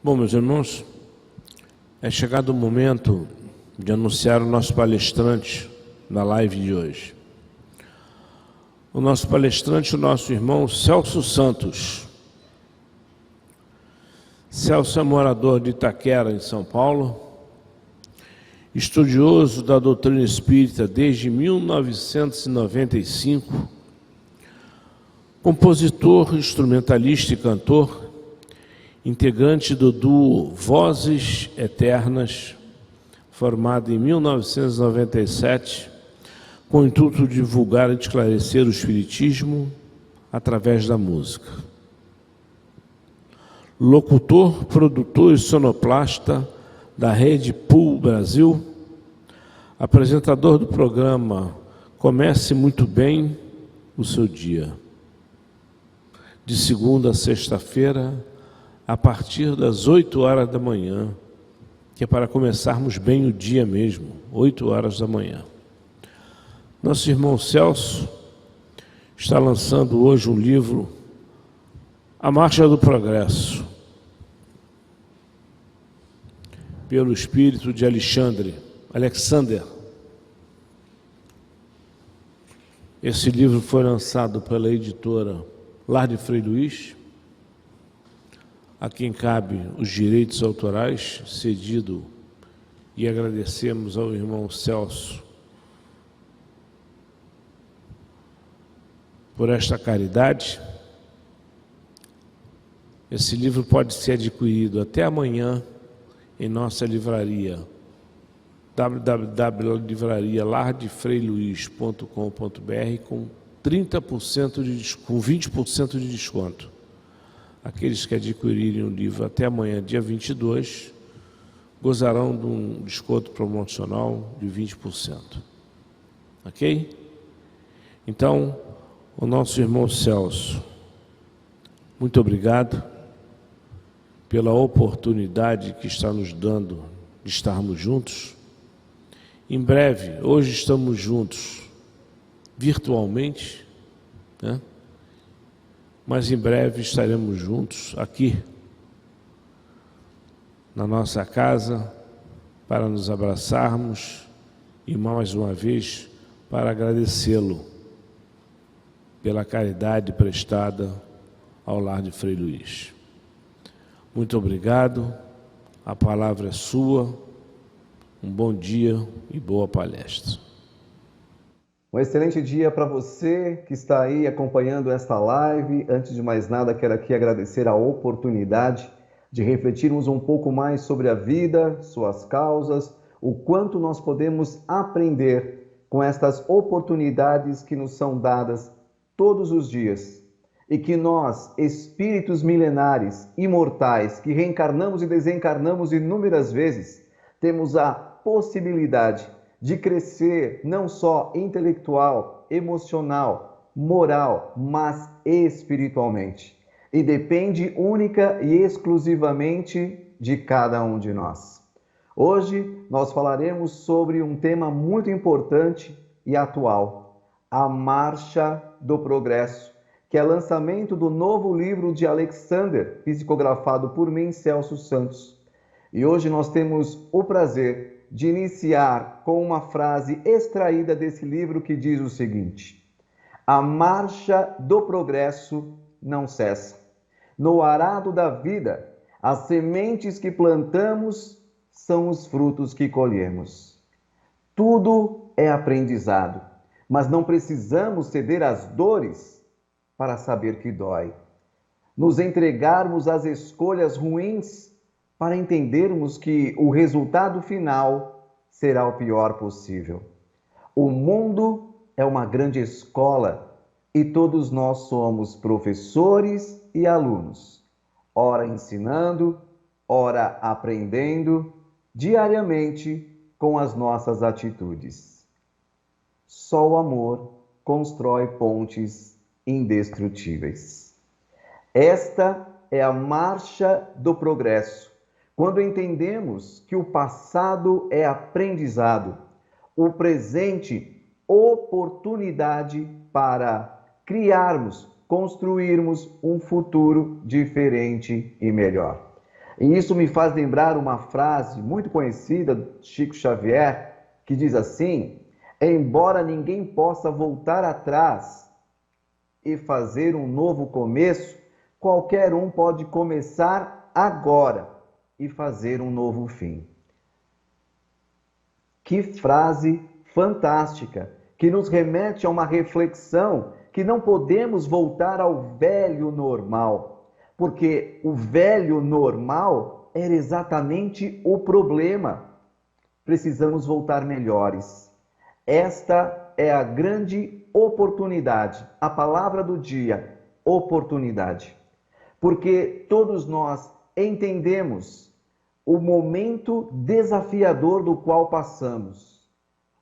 Bom, meus irmãos, é chegado o momento de anunciar o nosso palestrante na live de hoje. O nosso palestrante, o nosso irmão Celso Santos. Celso é morador de Itaquera, em São Paulo, estudioso da doutrina espírita desde 1995, compositor, instrumentalista e cantor, integrante do duo Vozes Eternas, formado em 1997, com o intuito de divulgar e esclarecer o espiritismo através da música. Locutor, produtor e sonoplasta da Rede Pool Brasil, apresentador do programa Comece Muito Bem o Seu Dia, de segunda a sexta-feira, a partir das 8 horas da manhã, que é para começarmos bem o dia mesmo, 8 horas da manhã. Nosso irmão Celso está lançando hoje um livro, A Marcha do Progresso, pelo espírito de Alexander. Esse livro foi lançado pela editora Lar de Frei Luís, a quem cabe os direitos autorais, cedido, e agradecemos ao irmão Celso por esta caridade. Esse livro pode ser adquirido até amanhã em nossa livraria, www.livrarialardefreiluiz.com.br, com 20% de desconto. Aqueles que adquirirem o livro até amanhã, dia 22, gozarão de um desconto promocional de 20%. Ok? Então, o nosso irmão Celso, muito obrigado pela oportunidade que está nos dando de estarmos juntos. Em breve, hoje estamos juntos virtualmente, né? Mas em breve estaremos juntos aqui na nossa casa para nos abraçarmos e mais uma vez para agradecê-lo pela caridade prestada ao Lar de Frei Luís. Muito obrigado, a palavra é sua, um bom dia e boa palestra. Um excelente dia para você que está aí acompanhando esta live. Antes de mais nada, quero aqui agradecer a oportunidade de refletirmos um pouco mais sobre a vida, suas causas, o quanto nós podemos aprender com estas oportunidades que nos são dadas todos os dias. E que nós, espíritos milenares, imortais, que reencarnamos e desencarnamos inúmeras vezes, temos a possibilidade de crescer não só intelectual, emocional, moral, mas espiritualmente. E depende única e exclusivamente de cada um de nós. Hoje nós falaremos sobre um tema muito importante e atual, a Marcha do Progresso, que é lançamento do novo livro de Alexander, psicografado por mim, Celso Santos. E hoje nós temos o prazer de iniciar com uma frase extraída desse livro que diz o seguinte: a marcha do progresso não cessa. No arado da vida, as sementes que plantamos são os frutos que colhemos. Tudo é aprendizado, mas não precisamos ceder às dores para saber que dói. Nos entregarmos às escolhas ruins para entendermos que o resultado final será o pior possível. O mundo é uma grande escola e todos nós somos professores e alunos, ora ensinando, ora aprendendo, diariamente com as nossas atitudes. Só o amor constrói pontes indestrutíveis. Esta é a marcha do progresso. Quando entendemos que o passado é aprendizado, o presente, oportunidade para criarmos, construirmos um futuro diferente e melhor. E isso me faz lembrar uma frase muito conhecida de Chico Xavier, que diz assim: embora ninguém possa voltar atrás e fazer um novo começo, qualquer um pode começar agora e fazer um novo fim. Que frase fantástica, que nos remete a uma reflexão que não podemos voltar ao velho normal, porque o velho normal era exatamente o problema. Precisamos voltar melhores. Esta é a grande oportunidade, a palavra do dia, oportunidade. Porque todos nós entendemos o momento desafiador do qual passamos.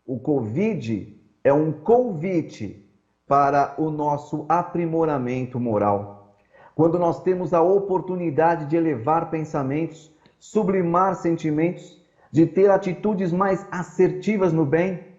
O Covid é um convite para o nosso aprimoramento moral. Quando nós temos a oportunidade de elevar pensamentos, sublimar sentimentos, de ter atitudes mais assertivas no bem,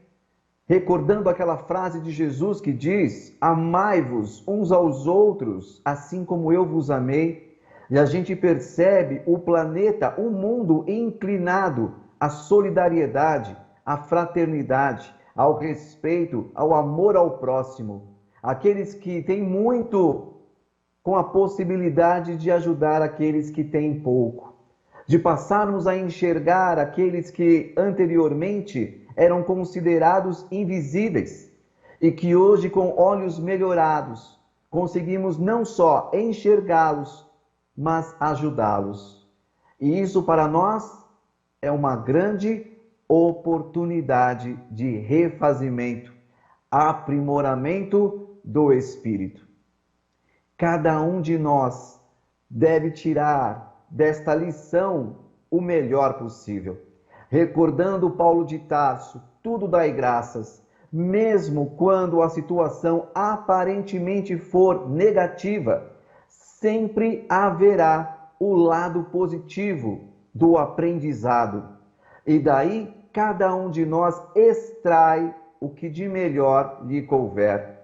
recordando aquela frase de Jesus que diz: amai-vos uns aos outros, assim como eu vos amei. E a gente percebe o planeta, o mundo inclinado à solidariedade, à fraternidade, ao respeito, ao amor ao próximo. Aqueles que têm muito, com a possibilidade de ajudar aqueles que têm pouco. De passarmos a enxergar aqueles que anteriormente eram considerados invisíveis e que hoje, com olhos melhorados, conseguimos não só enxergá-los, mas ajudá-los. E isso para nós é uma grande oportunidade de refazimento, aprimoramento do espírito. Cada um de nós deve tirar desta lição o melhor possível. Recordando Paulo de Tarso, tudo dai graças, mesmo quando a situação aparentemente for negativa, sempre haverá o lado positivo do aprendizado. E daí cada um de nós extrai o que de melhor lhe couber.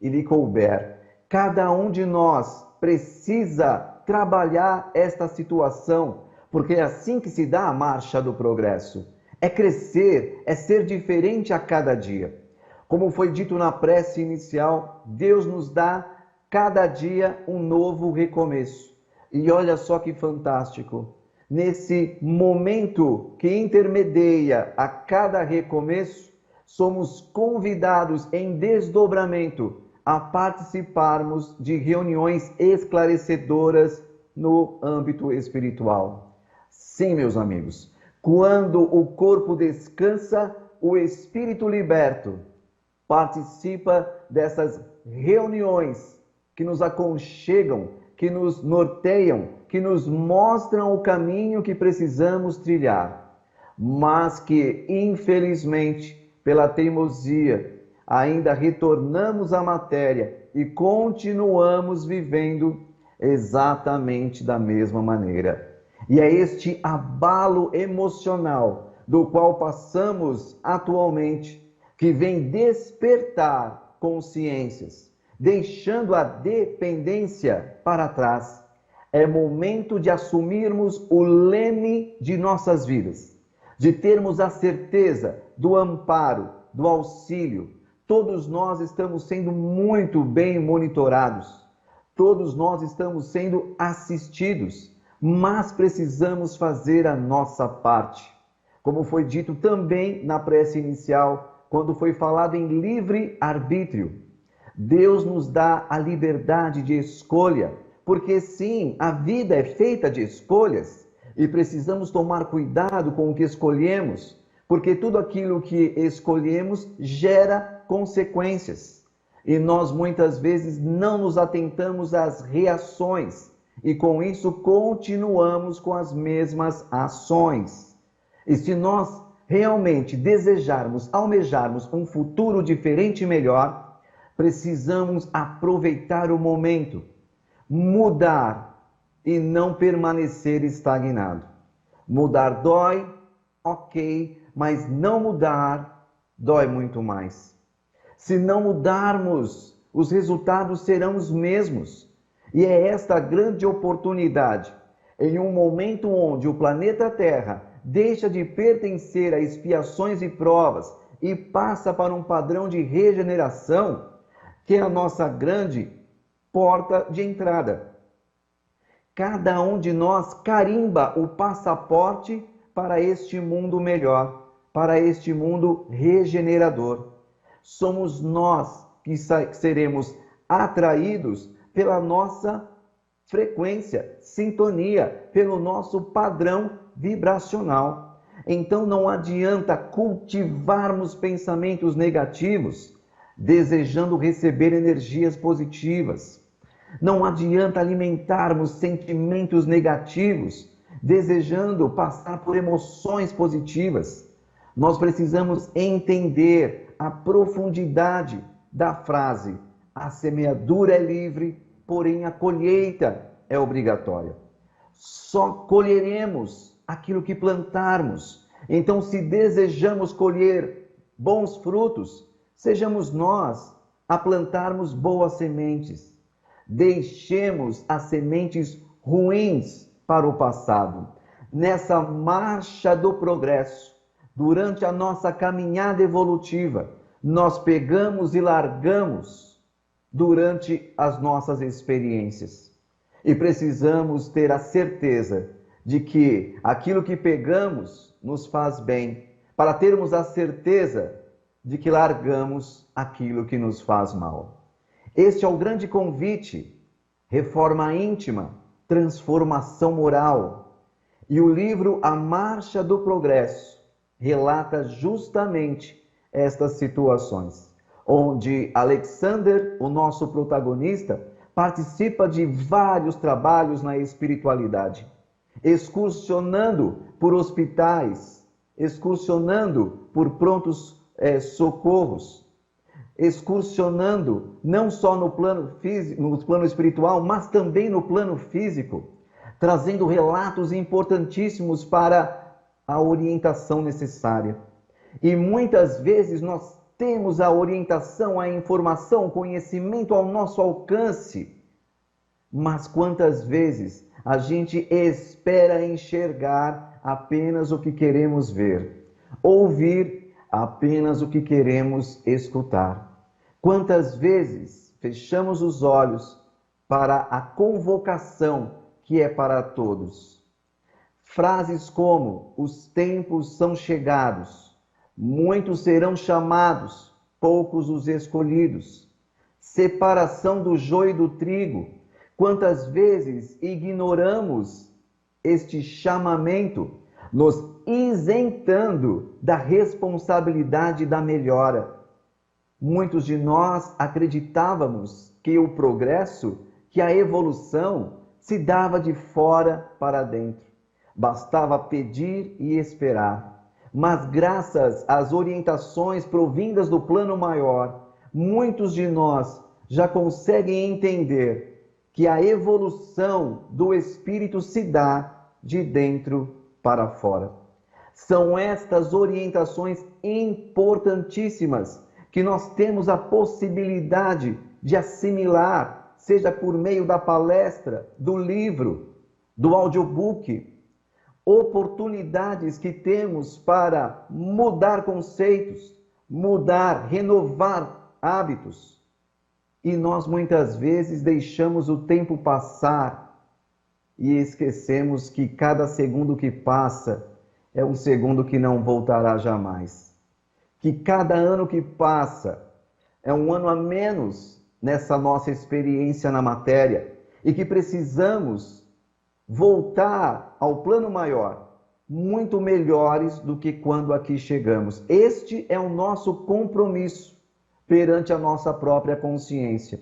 E lhe couber. Cada um de nós precisa trabalhar esta situação, porque é assim que se dá a marcha do progresso. É crescer, é ser diferente a cada dia. Como foi dito na prece inicial, Deus nos dá cada dia um novo recomeço. E olha só que fantástico. Nesse momento que intermedia a cada recomeço, somos convidados em desdobramento a participarmos de reuniões esclarecedoras no âmbito espiritual. Sim, meus amigos, quando o corpo descansa, o espírito liberto participa dessas reuniões que nos aconchegam, que nos norteiam, que nos mostram o caminho que precisamos trilhar, mas que, infelizmente, pela teimosia, ainda retornamos à matéria e continuamos vivendo exatamente da mesma maneira. E é este abalo emocional do qual passamos atualmente que vem despertar consciências, deixando a dependência para trás. É momento de assumirmos o leme de nossas vidas, de termos a certeza do amparo, do auxílio. Todos nós estamos sendo muito bem monitorados, todos nós estamos sendo assistidos, mas precisamos fazer a nossa parte. Como foi dito também na prece inicial, quando foi falado em livre-arbítrio, Deus nos dá a liberdade de escolha, porque sim, a vida é feita de escolhas e precisamos tomar cuidado com o que escolhemos, porque tudo aquilo que escolhemos gera consequências. E nós muitas vezes não nos atentamos às reações e com isso continuamos com as mesmas ações. E se nós realmente desejarmos, almejarmos um futuro diferente e melhor, precisamos aproveitar o momento, mudar e não permanecer estagnado. Mudar dói, ok, mas não mudar dói muito mais. Se não mudarmos, os resultados serão os mesmos. E é esta a grande oportunidade Em um momento onde o planeta Terra deixa de pertencer a expiações e provas e passa para um padrão de regeneração, que é a nossa grande porta de entrada. Cada um de nós carimba o passaporte para este mundo melhor, para este mundo regenerador. Somos nós que seremos atraídos pela nossa frequência, sintonia, pelo nosso padrão vibracional. Então não adianta cultivarmos pensamentos negativos, desejando receber energias positivas. Não adianta alimentarmos sentimentos negativos, desejando passar por emoções positivas. Nós precisamos entender a profundidade da frase: a semeadura é livre, porém a colheita é obrigatória. Só colheremos aquilo que plantarmos. Então, se desejamos colher bons frutos, sejamos nós a plantarmos boas sementes. Deixemos as sementes ruins para o passado. Nessa marcha do progresso, durante a nossa caminhada evolutiva, nós pegamos e largamos durante as nossas experiências. E precisamos ter a certeza de que aquilo que pegamos nos faz bem, para termos a certeza de que largamos aquilo que nos faz mal. Este é o grande convite: reforma íntima, transformação moral. E o livro A Marcha do Progresso relata justamente estas situações, onde Alexander, o nosso protagonista, participa de vários trabalhos na espiritualidade, excursionando por hospitais, excursionando por prontos socorros, excursionando não só no plano físico, no plano espiritual, mas também no plano físico, trazendo relatos importantíssimos para a orientação necessária. E muitas vezes nós temos a orientação, a informação, o conhecimento ao nosso alcance, mas quantas vezes a gente espera enxergar apenas o que queremos ver, ouvir apenas o que queremos escutar? Quantas vezes fechamos os olhos para a convocação que é para todos? Frases como: os tempos são chegados, muitos serão chamados, poucos os escolhidos. Separação do joio e do trigo. Quantas vezes ignoramos este chamamento, nos isentando da responsabilidade da melhora. Muitos de nós acreditávamos que o progresso, que a evolução se dava de fora para dentro. Bastava pedir e esperar. Mas graças às orientações provindas do plano maior, muitos de nós já conseguem entender que a evolução do espírito se dá de dentro para fora. São estas orientações importantíssimas que nós temos a possibilidade de assimilar, seja por meio da palestra, do livro, do audiobook, oportunidades que temos para mudar conceitos, mudar, renovar hábitos. E nós muitas vezes deixamos o tempo passar e esquecemos que cada segundo que passa é um segundo que não voltará jamais. Que cada ano que passa é um ano a menos nessa nossa experiência na matéria e que precisamos voltar ao plano maior, muito melhores do que quando aqui chegamos. Este é o nosso compromisso perante a nossa própria consciência.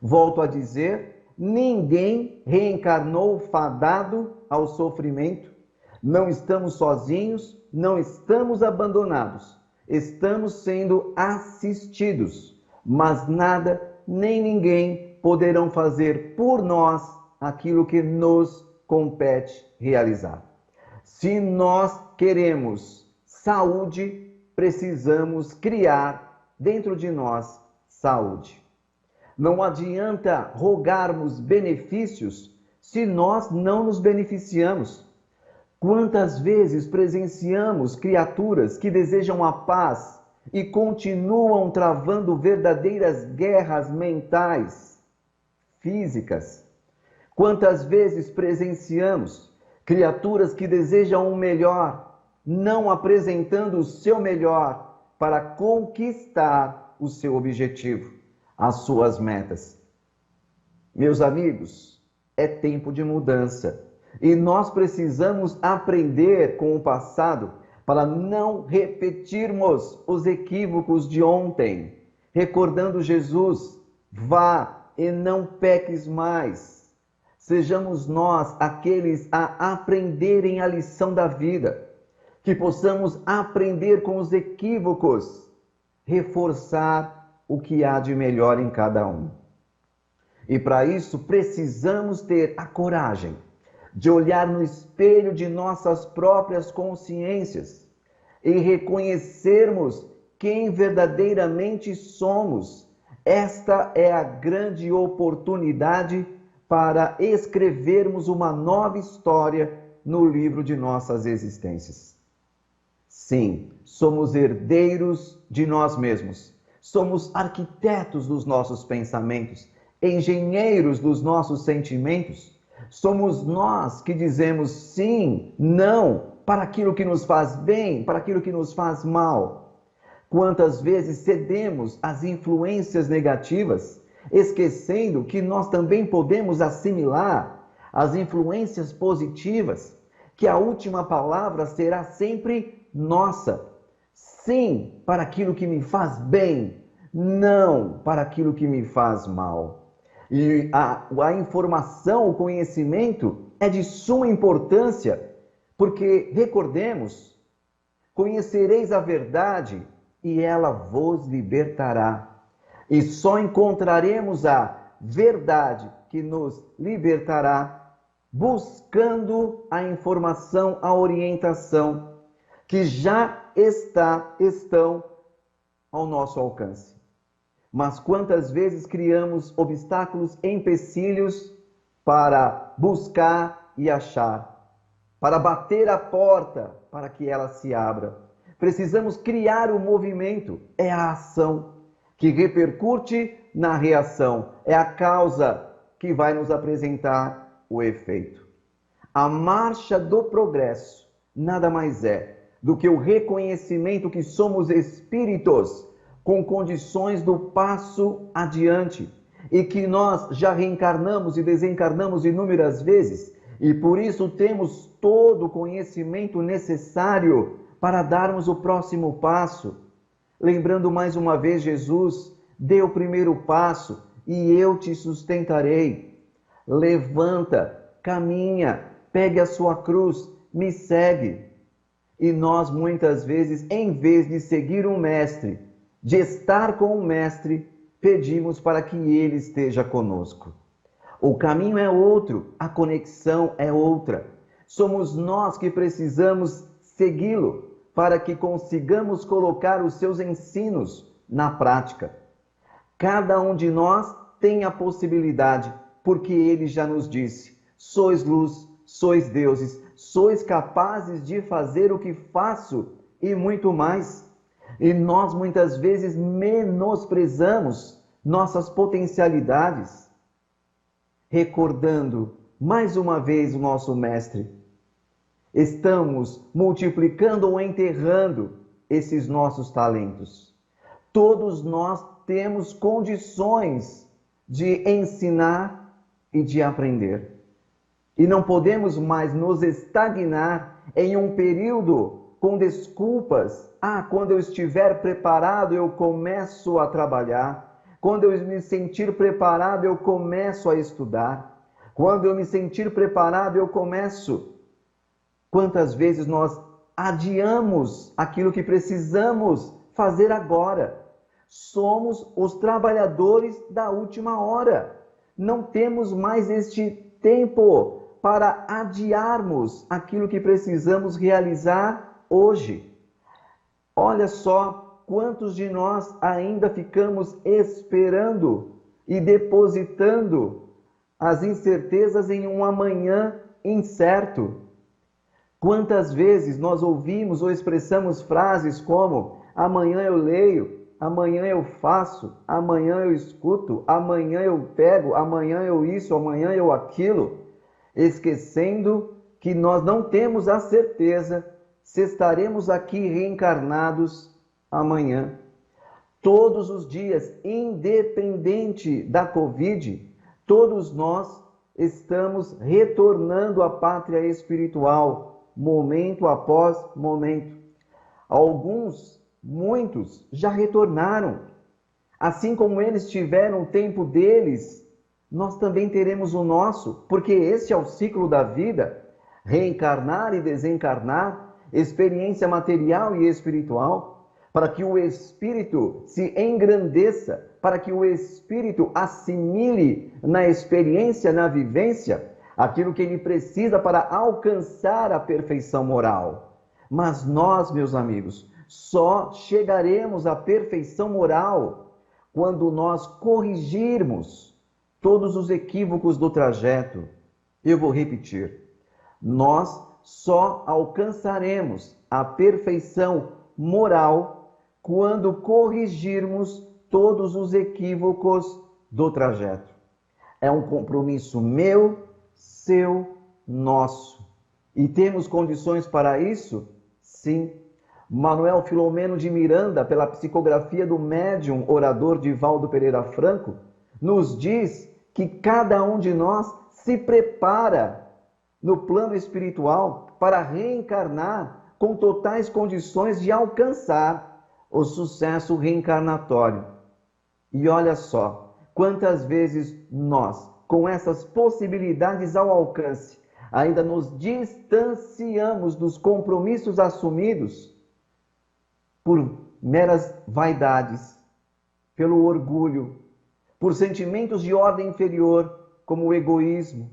Volto a dizer, ninguém reencarnou fadado ao sofrimento. Não estamos sozinhos, não estamos abandonados. Estamos sendo assistidos, mas nada nem ninguém poderão fazer por nós aquilo que nos compete realizar. Se nós queremos saúde, precisamos criar dentro de nós saúde. Não adianta rogarmos benefícios se nós não nos beneficiamos? Quantas vezes presenciamos criaturas que desejam a paz e continuam travando verdadeiras guerras mentais, físicas? Quantas vezes presenciamos criaturas que desejam o melhor, não apresentando o seu melhor para conquistar o seu objetivo, as suas metas? Meus amigos, é tempo de mudança. E nós precisamos aprender com o passado para não repetirmos os equívocos de ontem. Recordando Jesus, vá e não peques mais. Sejamos nós aqueles a aprenderem a lição da vida. Que possamos aprender com os equívocos, reforçar o que há de melhor em cada um. E para isso precisamos ter a coragem de olhar no espelho de nossas próprias consciências e reconhecermos quem verdadeiramente somos. Esta é a grande oportunidade para escrevermos uma nova história no livro de nossas existências. Sim, somos herdeiros de nós mesmos, somos arquitetos dos nossos pensamentos, engenheiros dos nossos sentimentos. Somos nós que dizemos sim, não, para aquilo que nos faz bem, para aquilo que nos faz mal. Quantas vezes cedemos às influências negativas, esquecendo que nós também podemos assimilar as influências positivas, que a última palavra será sempre nossa. Sim, para aquilo que me faz bem, não para aquilo que me faz mal. E a informação, o conhecimento é de suma importância, porque, recordemos, conhecereis a verdade e ela vos libertará. E só encontraremos a verdade que nos libertará buscando a informação, a orientação, que já estão ao nosso alcance. Mas quantas vezes criamos obstáculos, empecilhos para buscar e achar, para bater a porta para que ela se abra. Precisamos criar o movimento, é a ação que repercute na reação, é a causa que vai nos apresentar o efeito. A marcha do progresso nada mais é do que o reconhecimento que somos espíritos com condições do passo adiante e que nós já reencarnamos e desencarnamos inúmeras vezes e por isso temos todo o conhecimento necessário para darmos o próximo passo. Lembrando mais uma vez, Jesus dê o primeiro passo e eu te sustentarei. Levanta, caminha, pegue a sua cruz, me segue. E nós muitas vezes, em vez de seguir um mestre, de estar com o mestre, pedimos para que ele esteja conosco. O caminho é outro, a conexão é outra. Somos nós que precisamos segui-lo para que consigamos colocar os seus ensinos na prática. Cada um de nós tem a possibilidade, porque ele já nos disse: sois luz, sois deuses, sois capazes de fazer o que faço e muito mais. E nós muitas vezes menosprezamos nossas potencialidades, recordando mais uma vez o nosso mestre. Estamos multiplicando ou enterrando esses nossos talentos. Todos nós temos condições de ensinar e de aprender. E não podemos mais nos estagnar em um período com desculpas. Quando eu estiver preparado, eu começo a trabalhar. Quando eu me sentir preparado, eu começo a estudar. Quando eu me sentir preparado, eu começo. Quantas vezes nós adiamos aquilo que precisamos fazer agora? Somos os trabalhadores da última hora. Não temos mais este tempo para adiarmos aquilo que precisamos realizar hoje. Olha só quantos de nós ainda ficamos esperando e depositando as incertezas em um amanhã incerto. Quantas vezes nós ouvimos ou expressamos frases como: amanhã eu leio, amanhã eu faço, amanhã eu escuto, amanhã eu pego, amanhã eu isso, amanhã eu aquilo, esquecendo que nós não temos a certeza se estaremos aqui reencarnados amanhã. Todos os dias, independente da Covid, todos nós estamos retornando à pátria espiritual, momento após momento. Muitos já retornaram. Assim como eles tiveram o tempo deles, nós também teremos o nosso, porque esse é o ciclo da vida, reencarnar e desencarnar, experiência material e espiritual, para que o espírito se engrandeça, para que o espírito assimile na experiência, na vivência, aquilo que ele precisa para alcançar a perfeição moral. Mas nós, meus amigos, só chegaremos à perfeição moral quando nós corrigirmos todos os equívocos do trajeto. Eu vou repetir. Nós só alcançaremos a perfeição moral quando corrigirmos todos os equívocos do trajeto. É um compromisso meu, seu, nosso. E temos condições para isso? Sim. Manuel Filomeno de Miranda, pela psicografia do médium orador Divaldo Pereira Franco, nos diz que cada um de nós se prepara no plano espiritual para reencarnar com totais condições de alcançar o sucesso reencarnatório. E olha só, quantas vezes nós, com essas possibilidades ao alcance, ainda nos distanciamos dos compromissos assumidos por meras vaidades, pelo orgulho, por sentimentos de ordem inferior, como o egoísmo,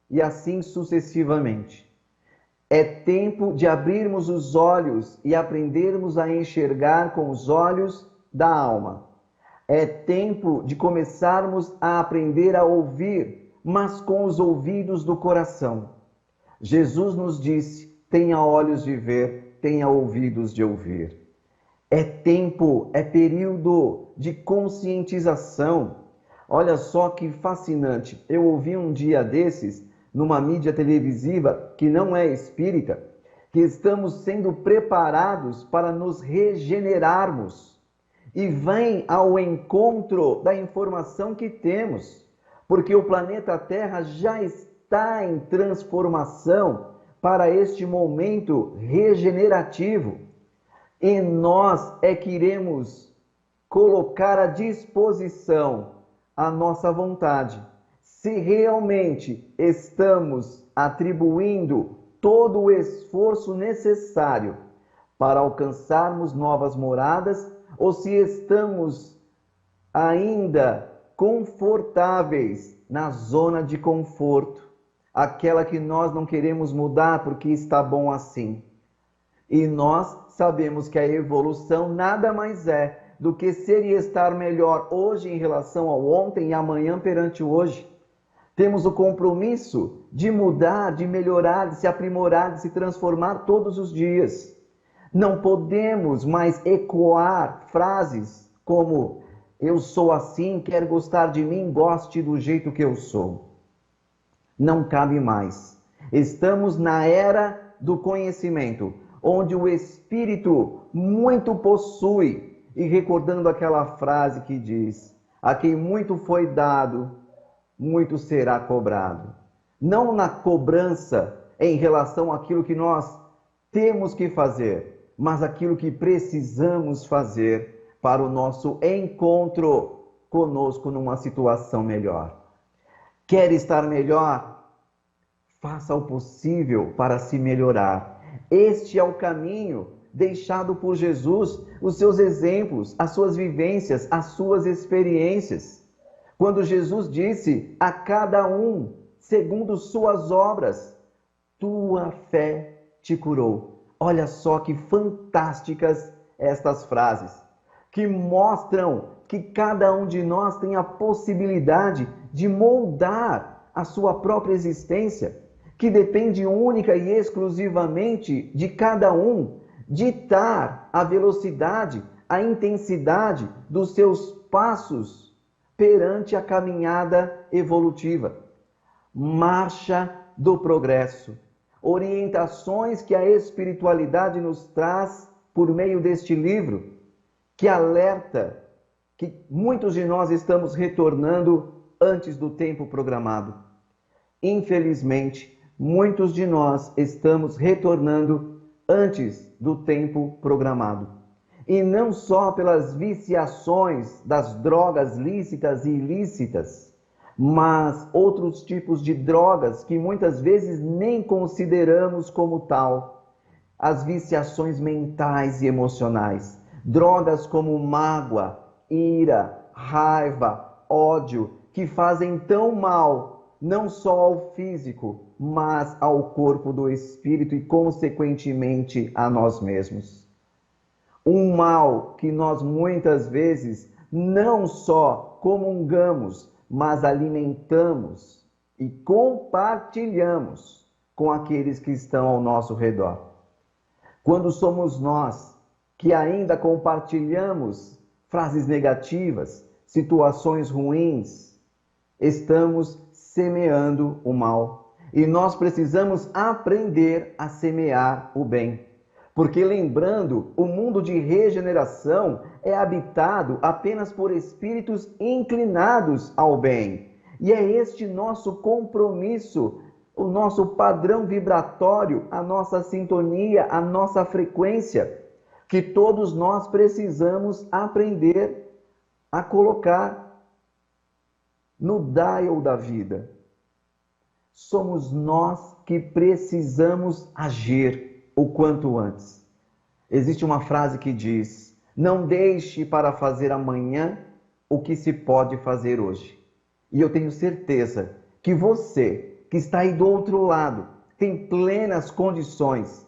e assim sucessivamente. É tempo de abrirmos os olhos e aprendermos a enxergar com os olhos da alma. É tempo de começarmos a aprender a ouvir, mas com os ouvidos do coração. Jesus nos disse: tenha olhos de ver, tenha ouvidos de ouvir. É tempo, é período de conscientização. Olha só que fascinante. Eu ouvi um dia desses, numa mídia televisiva que não é espírita, que estamos sendo preparados para nos regenerarmos. E vem ao encontro da informação que temos, porque o planeta Terra já está em transformação para este momento regenerativo. E nós é que iremos colocar à disposição a nossa vontade. Se realmente estamos atribuindo todo o esforço necessário para alcançarmos novas moradas, ou se estamos ainda confortáveis na zona de conforto, aquela que nós não queremos mudar porque está bom assim. E nós sabemos que a evolução nada mais é do que ser e estar melhor hoje em relação ao ontem e amanhã perante o hoje. Temos o compromisso de mudar, de melhorar, de se aprimorar, de se transformar todos os dias. Não podemos mais ecoar frases como: eu sou assim, quer gostar de mim, goste do jeito que eu sou. Não cabe mais. Estamos na era do conhecimento, onde o espírito muito possui. E recordando aquela frase que diz: a quem muito foi dado, muito será cobrado. Não na cobrança em relação àquilo que nós temos que fazer, mas aquilo que precisamos fazer para o nosso encontro conosco numa situação melhor. Quer estar melhor? Faça o possível para se melhorar. Este é o caminho deixado por Jesus, os seus exemplos, as suas vivências, as suas experiências. Quando Jesus disse a cada um, segundo suas obras, tua fé te curou. Olha só que fantásticas estas frases, que mostram que cada um de nós tem a possibilidade de moldar a sua própria existência, que depende única e exclusivamente de cada um ditar a velocidade, a intensidade dos seus passos perante a caminhada evolutiva. Marcha do progresso. Orientações que a espiritualidade nos traz por meio deste livro, que alerta que muitos de nós estamos retornando antes do tempo programado. Infelizmente, muitos de nós estamos retornando antes do tempo programado. E não só pelas viciações das drogas lícitas e ilícitas, mas outros tipos de drogas que muitas vezes nem consideramos como tal. As viciações mentais e emocionais. Drogas como mágoa, ira, raiva, ódio, que fazem tão mal, não só ao físico, mas ao corpo do espírito e, consequentemente, a nós mesmos. Um mal que nós muitas vezes não só comungamos, mas alimentamos e compartilhamos com aqueles que estão ao nosso redor. Quando somos nós que ainda compartilhamos frases negativas, situações ruins, estamos semeando o mal. E nós precisamos aprender a semear o bem. Porque, lembrando, o mundo de regeneração é habitado apenas por espíritos inclinados ao bem. E é este nosso compromisso, o nosso padrão vibratório, a nossa sintonia, a nossa frequência, que todos nós precisamos aprender a colocar no dial da vida. Somos nós que precisamos agir o quanto antes. Existe uma frase que diz: não deixe para fazer amanhã o que se pode fazer hoje. E eu tenho certeza que você, que está aí do outro lado, tem plenas condições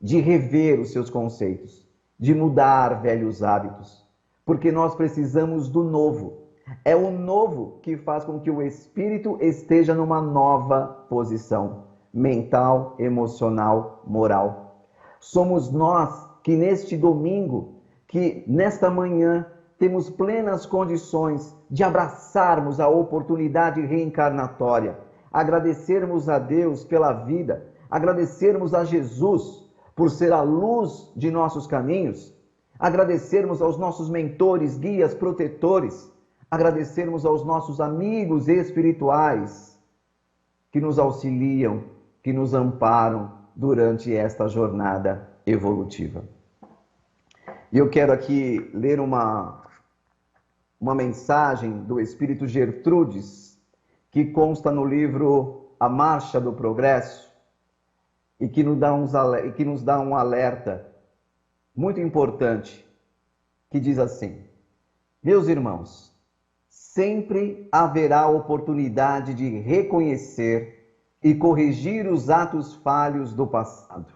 de rever os seus conceitos, de mudar velhos hábitos, porque nós precisamos do novo. É o novo que faz com que o espírito esteja numa nova posição mental, emocional, moral. Somos nós que neste domingo, que nesta manhã, temos plenas condições de abraçarmos a oportunidade reencarnatória, agradecermos a Deus pela vida, agradecermos a Jesus por ser a luz de nossos caminhos, agradecermos aos nossos mentores, guias, protetores, agradecermos aos nossos amigos espirituais que nos auxiliam, que nos amparam durante esta jornada evolutiva. E eu quero aqui ler uma mensagem do Espírito Gertrudes, que consta no livro A Marcha do Progresso, e que nos dá um alerta muito importante, que diz assim: meus irmãos, sempre haverá oportunidade de reconhecer e corrigir os atos falhos do passado.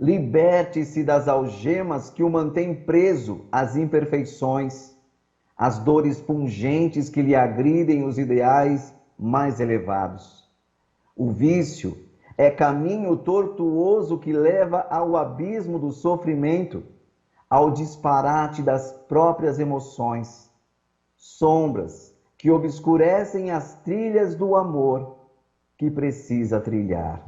Liberte-se das algemas que o mantêm preso às imperfeições, às dores pungentes que lhe agridem os ideais mais elevados. O vício é caminho tortuoso que leva ao abismo do sofrimento, ao disparate das próprias emoções, sombras que obscurecem as trilhas do amor que precisa trilhar.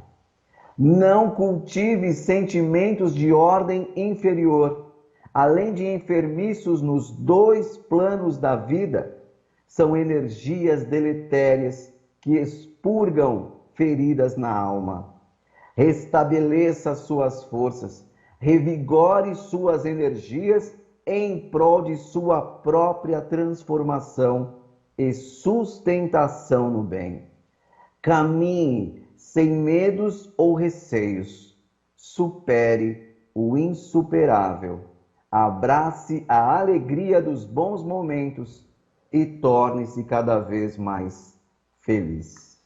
Não cultive sentimentos de ordem inferior, além de enfermiços nos dois planos da vida, são energias deletérias que expurgam feridas na alma. Restabeleça suas forças, revigore suas energias em prol de sua própria transformação e sustentação no bem. Caminhe sem medos ou receios, supere o insuperável, abrace a alegria dos bons momentos e torne-se cada vez mais feliz.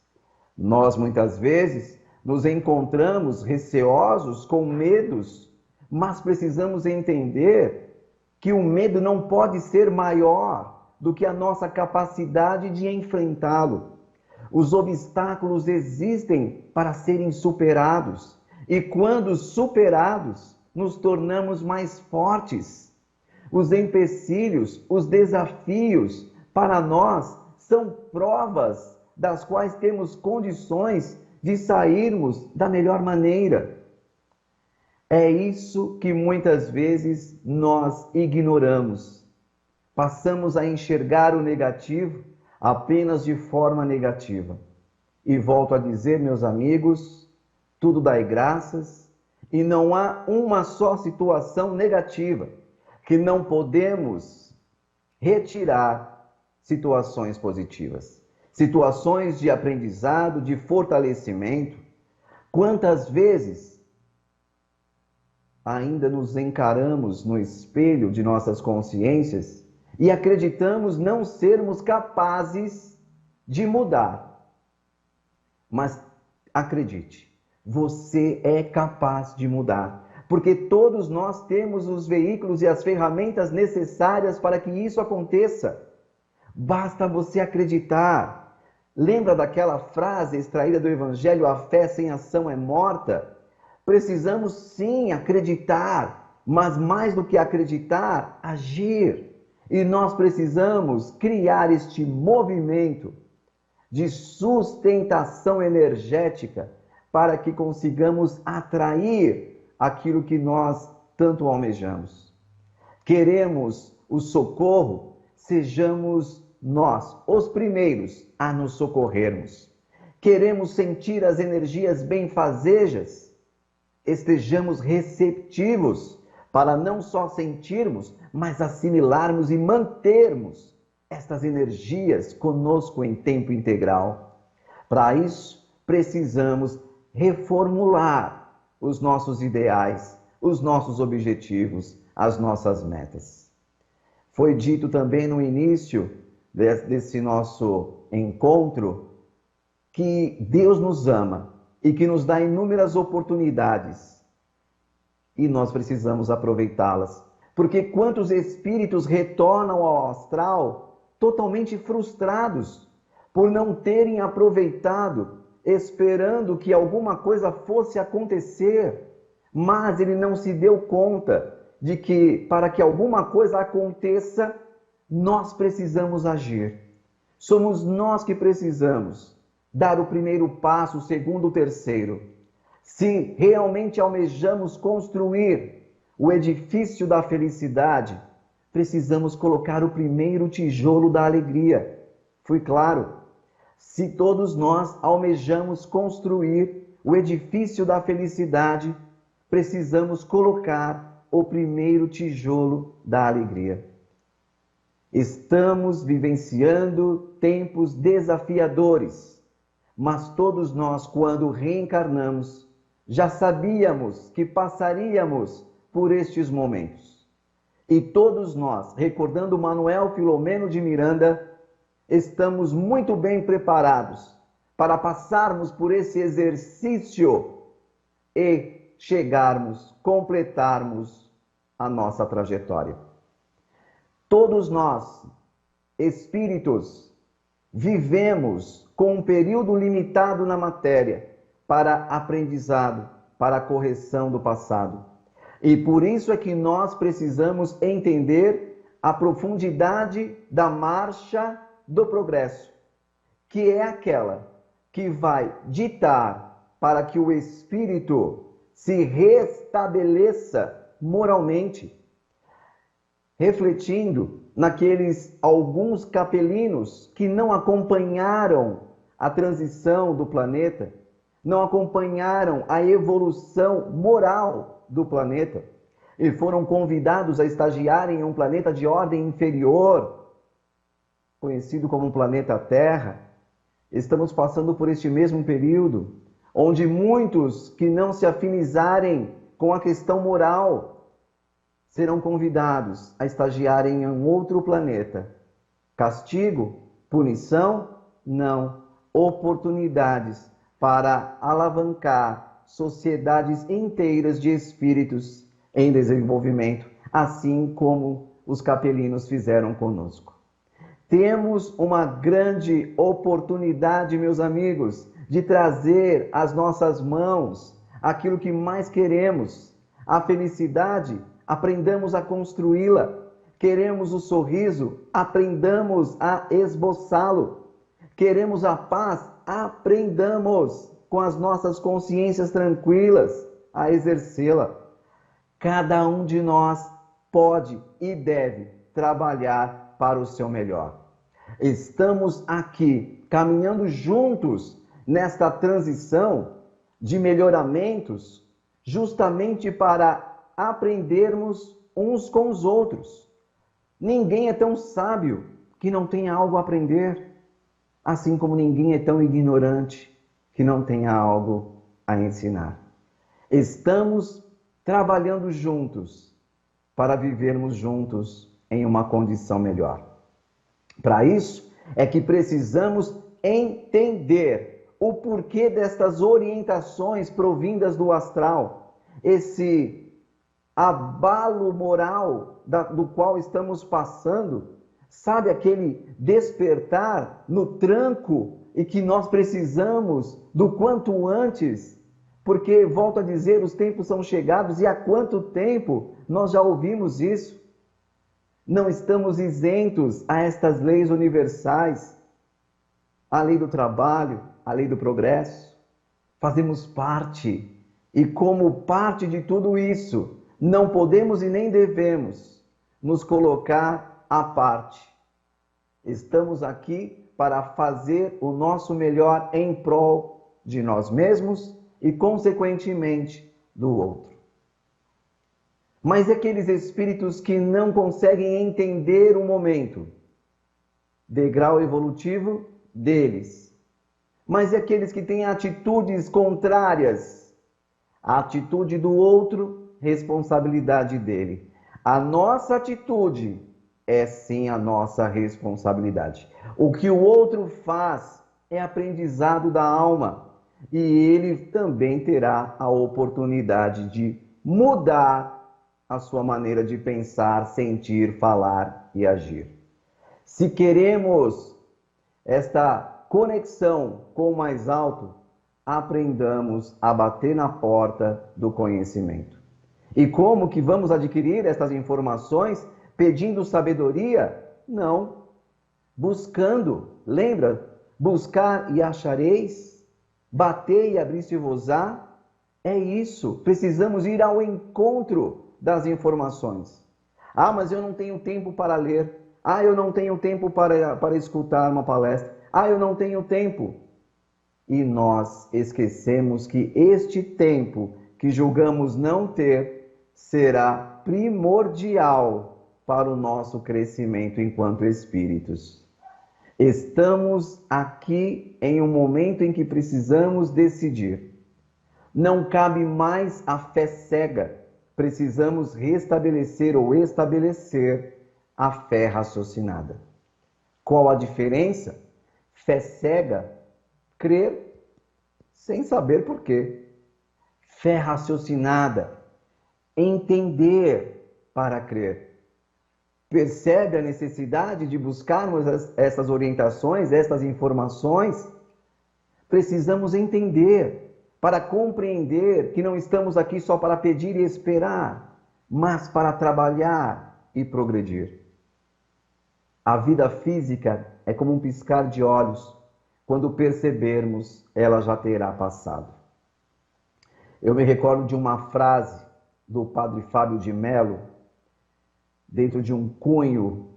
Nós muitas vezes nos encontramos receosos, com medos, mas precisamos entender que o medo não pode ser maior do que a nossa capacidade de enfrentá-lo. Os obstáculos existem para serem superados. E quando superados, nos tornamos mais fortes. Os empecilhos, os desafios, para nós, são provas das quais temos condições de sairmos da melhor maneira. É isso que muitas vezes nós ignoramos. Passamos a enxergar o negativo apenas de forma negativa. E volto a dizer, meus amigos, tudo dai graças, e não há uma só situação negativa que não podemos retirar situações positivas, situações de aprendizado, de fortalecimento. Quantas vezes ainda nos encaramos no espelho de nossas consciências e acreditamos não sermos capazes de mudar. Mas acredite, você é capaz de mudar, porque todos nós temos os veículos e as ferramentas necessárias para que isso aconteça. Basta você acreditar. Lembra daquela frase extraída do Evangelho, a fé sem ação é morta? Precisamos sim acreditar, mas mais do que acreditar, agir. E nós precisamos criar este movimento de sustentação energética para que consigamos atrair aquilo que nós tanto almejamos. Queremos o socorro, sejamos nós os primeiros a nos socorrermos. Queremos sentir as energias benfazejas, estejamos receptivos para não só sentirmos, mas assimilarmos e mantermos estas energias conosco em tempo integral. Para isso, precisamos reformular os nossos ideais, os nossos objetivos, as nossas metas. Foi dito também no início desse nosso encontro que Deus nos ama e que nos dá inúmeras oportunidades e nós precisamos aproveitá-las. Porque quantos espíritos retornam ao astral totalmente frustrados por não terem aproveitado, esperando que alguma coisa fosse acontecer, mas ele não se deu conta de que para que alguma coisa aconteça, nós precisamos agir. Somos nós que precisamos dar o primeiro passo, o segundo, o terceiro. Se realmente almejamos construir o edifício da felicidade, precisamos colocar o primeiro tijolo da alegria. Fui claro? Se todos nós almejamos construir o edifício da felicidade, precisamos colocar o primeiro tijolo da alegria. Estamos vivenciando tempos desafiadores, mas todos nós, quando reencarnamos, já sabíamos que passaríamos por estes momentos. E todos nós, recordando Manuel Filomeno de Miranda, estamos muito bem preparados para passarmos por esse exercício e chegarmos, completarmos a nossa trajetória. Todos nós, espíritos, vivemos com um período limitado na matéria para aprendizado, para a correção do passado. E por isso é que nós precisamos entender a profundidade da marcha do progresso, que é aquela que vai ditar para que o espírito se restabeleça moralmente, refletindo naqueles alguns capelinos que não acompanharam a transição do planeta, não acompanharam a evolução moral do planeta e foram convidados a estagiarem em um planeta de ordem inferior, conhecido como planeta Terra. Estamos passando por este mesmo período, onde muitos que não se afinizarem com a questão moral serão convidados a estagiarem em um outro planeta. Castigo? Punição? Não. Oportunidades para alavancar sociedades inteiras de espíritos em desenvolvimento, assim como os capelinos fizeram conosco. Temos uma grande oportunidade, meus amigos, de trazer às nossas mãos aquilo que mais queremos. A felicidade, aprendamos a construí-la. Queremos o sorriso, aprendamos a esboçá-lo. Queremos a paz, aprendamos com as nossas consciências tranquilas a exercê-la. Cada um de nós pode e deve trabalhar para o seu melhor. Estamos aqui caminhando juntos nesta transição de melhoramentos, justamente para aprendermos uns com os outros. Ninguém é tão sábio que não tenha algo a aprender, assim como ninguém é tão ignorante que não tenha algo a ensinar. Estamos trabalhando juntos para vivermos juntos em uma condição melhor. Para isso é que precisamos entender o porquê destas orientações provindas do astral, esse abalo moral do qual estamos passando, sabe, aquele despertar no tranco e que nós precisamos do quanto antes, porque, volto a dizer, os tempos são chegados e há quanto tempo nós já ouvimos isso? Não estamos isentos a estas leis universais, a lei do trabalho, a lei do progresso. Fazemos parte e, como parte de tudo isso, não podemos e nem devemos nos colocar à parte. Estamos aqui para fazer o nosso melhor em prol de nós mesmos e, consequentemente, do outro. Mas aqueles espíritos que não conseguem entender o momento, degrau evolutivo deles, mas aqueles que têm atitudes contrárias, a atitude do outro, responsabilidade dele. A nossa atitude é sim a nossa responsabilidade. O que o outro faz é aprendizado da alma e ele também terá a oportunidade de mudar a sua maneira de pensar, sentir, falar e agir. Se queremos esta conexão com o mais alto, aprendamos a bater na porta do conhecimento. E como que vamos adquirir estas informações? Pedindo sabedoria? Não. Buscando. Lembra? Buscar e achareis. Bater e abrir-se-vos-á. É isso. Precisamos ir ao encontro das informações. Ah, mas eu não tenho tempo para ler. Ah, eu não tenho tempo para escutar uma palestra. Ah, eu não tenho tempo. E nós esquecemos que este tempo que julgamos não ter será primordial para o nosso crescimento enquanto espíritos. Estamos aqui em um momento em que precisamos decidir. Não cabe mais a fé cega. Precisamos restabelecer ou estabelecer a fé raciocinada. Qual a diferença? Fé cega, crer sem saber por quê. Fé raciocinada, entender para crer. Percebe a necessidade de buscarmos essas orientações, essas informações? Precisamos entender para compreender que não estamos aqui só para pedir e esperar, mas para trabalhar e progredir. A vida física é como um piscar de olhos. Quando percebermos, ela já terá passado. Eu me recordo de uma frase do padre Fábio de Mello, dentro de um cunho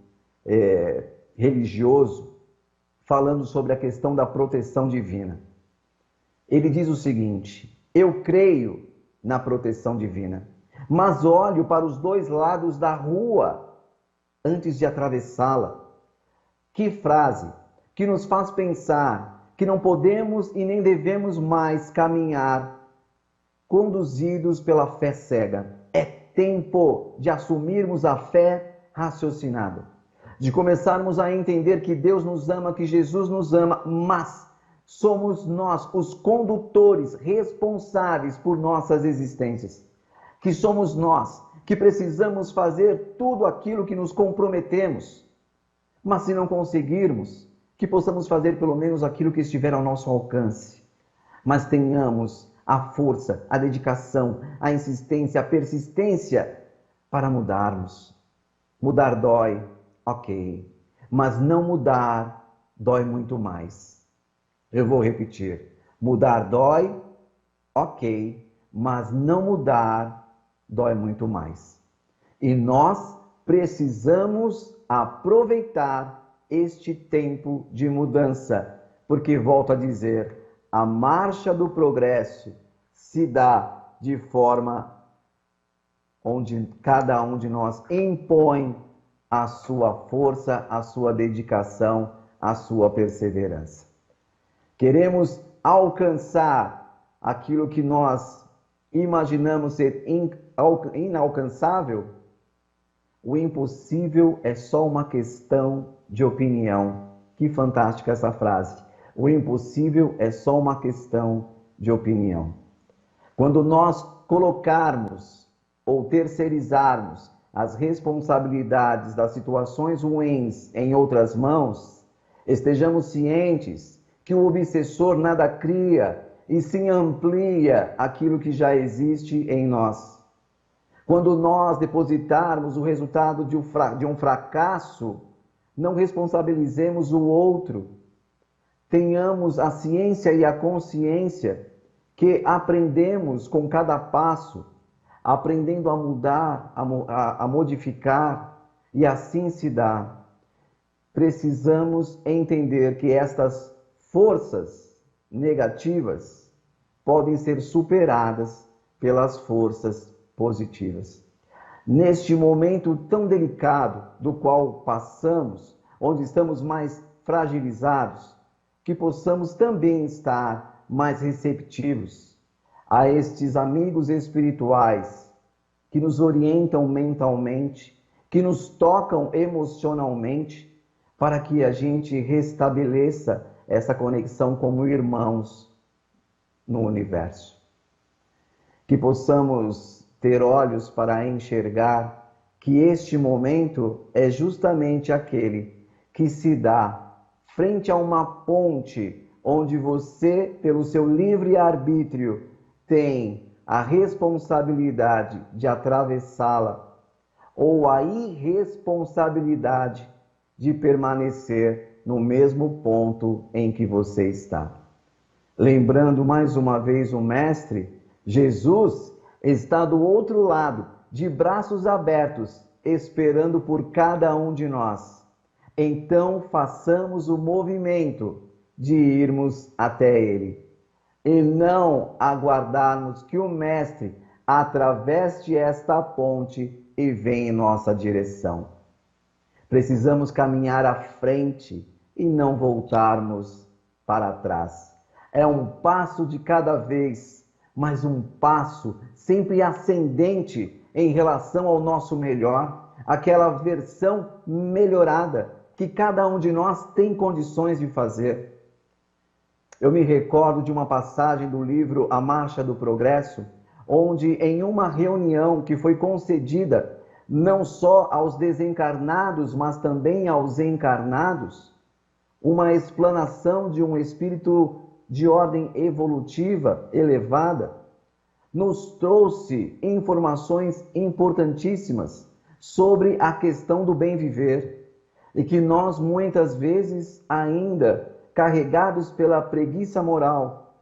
religioso, falando sobre a questão da proteção divina. Ele diz o seguinte: eu creio na proteção divina, mas olho para os dois lados da rua antes de atravessá-la. Que frase que nos faz pensar que não podemos e nem devemos mais caminhar conduzidos pela fé cega. É tempo de assumirmos a fé raciocinada, de começarmos a entender que Deus nos ama, que Jesus nos ama, mas somos nós os condutores responsáveis por nossas existências, que somos nós que precisamos fazer tudo aquilo que nos comprometemos. Mas se não conseguirmos, que possamos fazer pelo menos aquilo que estiver ao nosso alcance. Mas tenhamos a força, a dedicação, a insistência, a persistência para mudarmos. Mudar dói, ok. Mas não mudar dói muito mais. Eu vou repetir. Mudar dói, ok. Mas não mudar dói muito mais. E nós precisamos aproveitar este tempo de mudança, porque, volto a dizer, a marcha do progresso se dá de forma onde cada um de nós impõe a sua força, a sua dedicação, a sua perseverança. Queremos alcançar aquilo que nós imaginamos ser inalcançável? O impossível é só uma questão de opinião. Que fantástica essa frase. O impossível é só uma questão de opinião. Quando nós colocarmos ou terceirizarmos as responsabilidades das situações ruins em outras mãos, estejamos cientes que o obsessor nada cria e sim amplia aquilo que já existe em nós. Quando nós depositarmos o resultado de um fracasso, não responsabilizemos o outro. Tenhamos a ciência e a consciência que aprendemos com cada passo, aprendendo a mudar, a modificar, e assim se dá. Precisamos entender que estas forças negativas podem ser superadas pelas forças positivas. Neste momento tão delicado do qual passamos, onde estamos mais fragilizados, que possamos também estar mais receptivos a estes amigos espirituais que nos orientam mentalmente, que nos tocam emocionalmente, para que a gente restabeleça essa conexão como irmãos no universo. Que possamos ter olhos para enxergar que este momento é justamente aquele que se dá frente a uma ponte onde você, pelo seu livre-arbítrio, tem a responsabilidade de atravessá-la ou a irresponsabilidade de permanecer no mesmo ponto em que você está. Lembrando mais uma vez o Mestre, Jesus está do outro lado, de braços abertos, esperando por cada um de nós. Então façamos o movimento de irmos até Ele e não aguardarmos que o Mestre atravesse esta ponte e venha em nossa direção. Precisamos caminhar à frente e não voltarmos para trás. É um passo de cada vez, mas um passo sempre ascendente em relação ao nosso melhor, aquela versão melhorada que cada um de nós tem condições de fazer. Eu me recordo de uma passagem do livro A Marcha do Progresso, onde em uma reunião que foi concedida não só aos desencarnados, mas também aos encarnados, uma explanação de um espírito de ordem evolutiva elevada, nos trouxe informações importantíssimas sobre a questão do bem viver, e que nós muitas vezes ainda, carregados pela preguiça moral,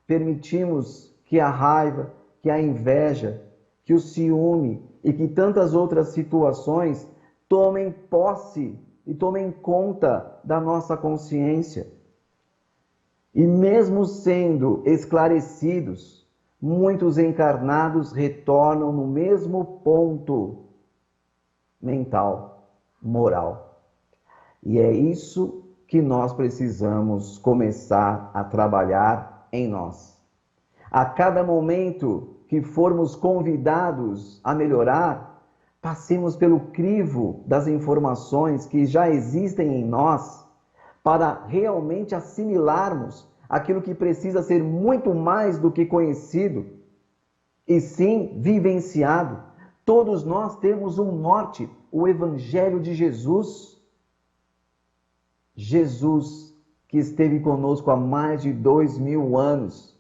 permitimos que a raiva, que a inveja, que o ciúme e que tantas outras situações tomem posse e tomem conta da nossa consciência. E mesmo sendo esclarecidos, muitos encarnados retornam no mesmo ponto mental, moral. E é isso que nós precisamos começar a trabalhar em nós. A cada momento que formos convidados a melhorar, passemos pelo crivo das informações que já existem em nós para realmente assimilarmos aquilo que precisa ser muito mais do que conhecido e sim vivenciado. Todos nós temos um norte, o Evangelho de Jesus. Jesus, que esteve conosco há mais de 2000 anos,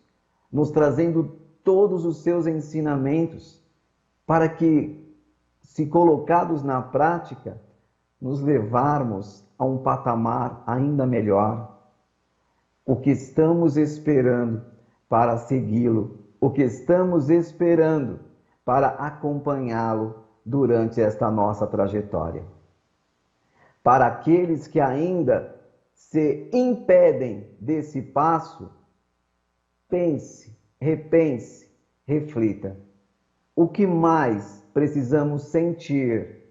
nos trazendo todos os seus ensinamentos, para que, se colocados na prática, nos levarmos a um patamar ainda melhor. O que estamos esperando para segui-lo? O que estamos esperando para acompanhá-lo durante esta nossa trajetória? Para aqueles que ainda se impedem desse passo, pense, repense, reflita. O que mais precisamos sentir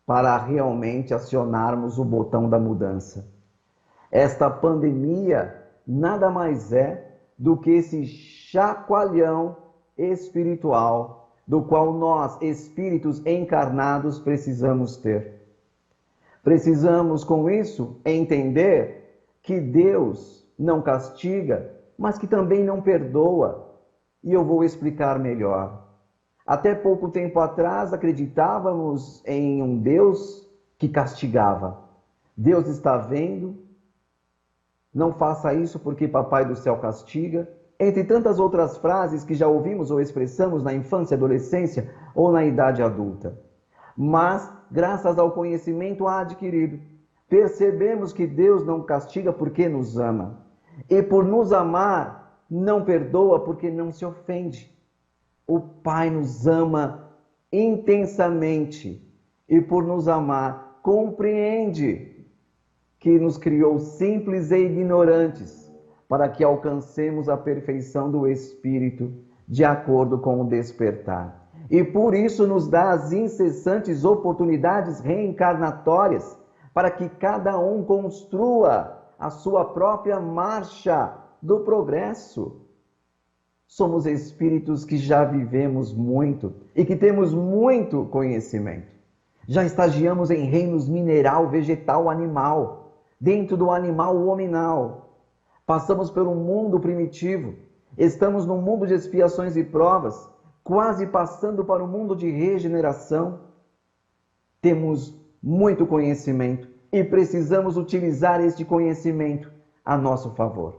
para realmente acionarmos o botão da mudança? Esta pandemia nada mais é do que esse chacoalhão espiritual do qual nós, espíritos encarnados, precisamos ter. Precisamos, com isso, entender que Deus não castiga, mas que também não perdoa. E eu vou explicar melhor. Até pouco tempo atrás, acreditávamos em um Deus que castigava. Deus está vendo, não faça isso porque Papai do Céu castiga. Entre tantas outras frases que já ouvimos ou expressamos na infância, adolescência ou na idade adulta. Mas, graças ao conhecimento adquirido, percebemos que Deus não castiga porque nos ama. E por nos amar, não perdoa porque não se ofende. O Pai nos ama intensamente e por nos amar, compreende que nos criou simples e ignorantes para que alcancemos a perfeição do Espírito de acordo com o despertar. E por isso nos dá as incessantes oportunidades reencarnatórias para que cada um construa a sua própria marcha do progresso. Somos espíritos que já vivemos muito e que temos muito conhecimento. Já estagiamos em reinos mineral, vegetal, animal, dentro do animal hominal. Passamos pelo mundo primitivo, estamos no mundo de expiações e provas, quase passando para o mundo de regeneração. Temos muito conhecimento e precisamos utilizar este conhecimento a nosso favor.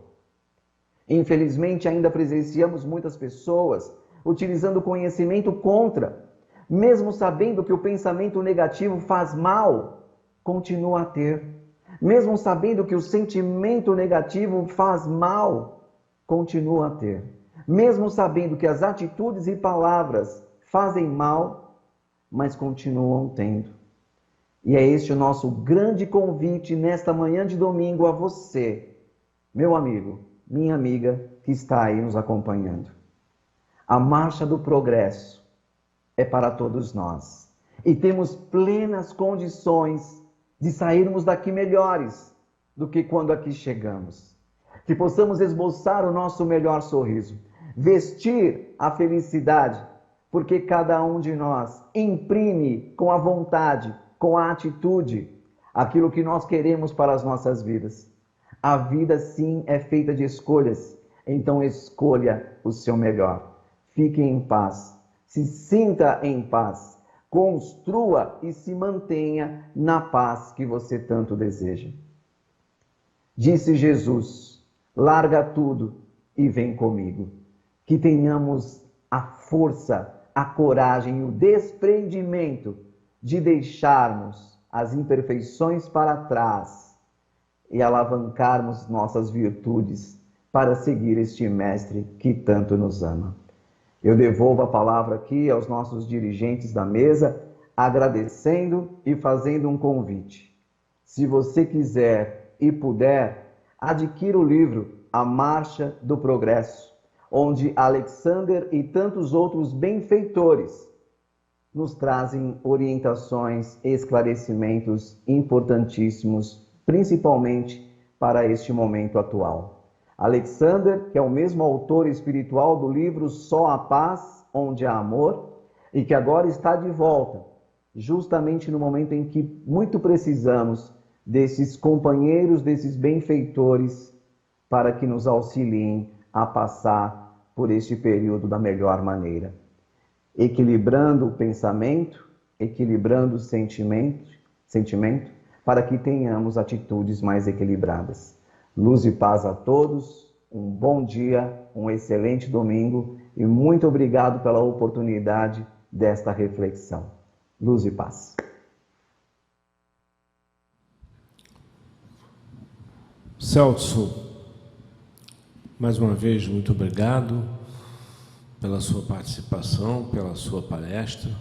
Infelizmente, ainda presenciamos muitas pessoas utilizando o conhecimento contra, mesmo sabendo que o pensamento negativo faz mal, continua a ter. Mesmo sabendo que o sentimento negativo faz mal, continua a ter. Mesmo sabendo que as atitudes e palavras fazem mal, mas continuam tendo. E é este o nosso grande convite nesta manhã de domingo a você, meu amigo, minha amiga, que está aí nos acompanhando. A marcha do progresso é para todos nós. E temos plenas condições de sairmos daqui melhores do que quando aqui chegamos. Que possamos esboçar o nosso melhor sorriso, vestir a felicidade, porque cada um de nós imprime com a vontade, com a atitude, aquilo que nós queremos para as nossas vidas. A vida, sim, é feita de escolhas, então escolha o seu melhor. Fique em paz, se sinta em paz, construa e se mantenha na paz que você tanto deseja. Disse Jesus: larga tudo e vem comigo. Que tenhamos a força, a coragem e o desprendimento de deixarmos as imperfeições para trás e alavancarmos nossas virtudes para seguir este Mestre que tanto nos ama. Eu devolvo a palavra aqui aos nossos dirigentes da mesa, agradecendo e fazendo um convite. Se você quiser e puder, adquira o livro A Marcha do Progresso, onde Alexander e tantos outros benfeitores nos trazem orientações e esclarecimentos importantíssimos, principalmente para este momento atual. Alexander, que é o mesmo autor espiritual do livro Só a Paz, Onde há Amor, e que agora está de volta, justamente no momento em que muito precisamos desses companheiros, desses benfeitores, para que nos auxiliem a passar por este período da melhor maneira. Equilibrando o pensamento, equilibrando o sentimento, para que tenhamos atitudes mais equilibradas. Luz e paz a todos, um bom dia, um excelente domingo e muito obrigado pela oportunidade desta reflexão. Luz e paz. Celso, mais uma vez, muito obrigado pela sua participação, pela sua palestra.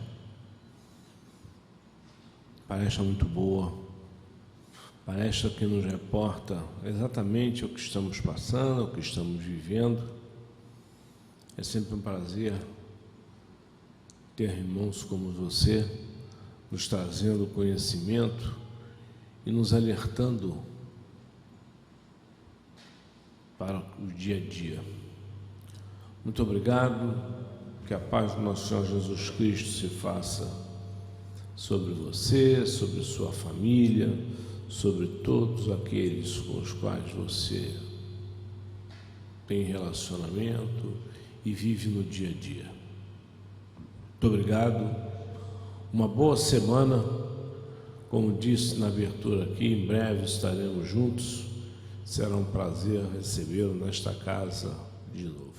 Palestra muito boa, palestra que nos reporta exatamente o que estamos passando, o que estamos vivendo. É sempre um prazer ter irmãos como você, nos trazendo conhecimento e nos alertando para o dia a dia. Muito obrigado, que a paz do nosso Senhor Jesus Cristo se faça sobre você, sobre sua família, sobre todos aqueles com os quais você tem relacionamento e vive no dia a dia. Muito obrigado, uma boa semana. Como disse na abertura aqui, em breve estaremos juntos. Será um prazer recebê-lo nesta casa de novo.